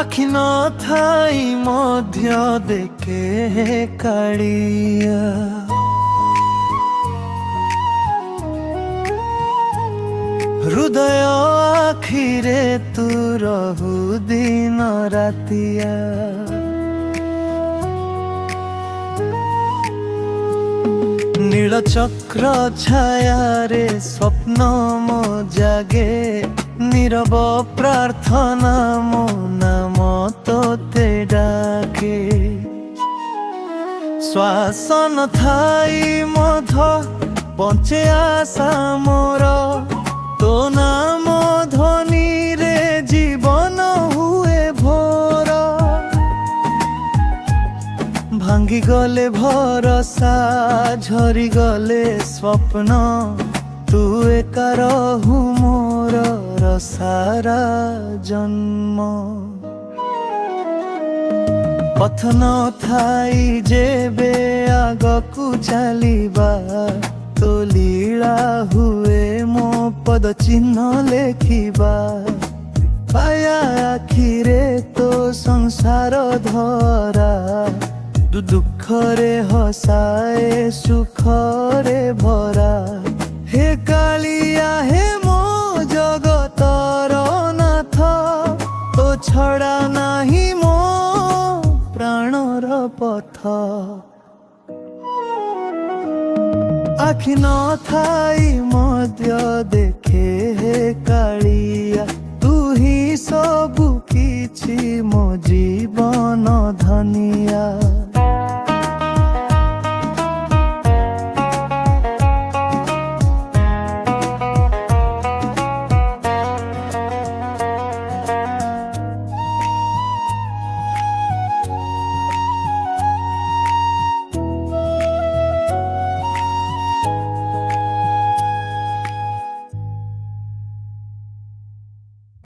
आखि न थाई मध्य देखे कालिया हृदय आखिरे तू रहु दिन रातिया नील चक्र छाया रे स्वप्न मो जागे नीरव प्रार्थना मो नाम तोते डाके श्वास न थाई मध बंचे आशा मोर तो नाम ध्वनि रे जीवन हुए भोर भांगी गले भरसा झरी गले स्वप्न तू एका रहु मोर सारा जन्म पथ न थाई जेबे आगकु चलिबा तो लीला हुए मो पद चिन्ह लेखिबा पाया आखिरे तो संसार धरा दुख रे हसाए सुख रे भरा हे कालिया हे मो जगतर नाथ तो छड़ा नाही मो प्राणर पथ आखि न थाई मध्य देखे हे कालिया तू ही सबु किछि मो जीवन धनी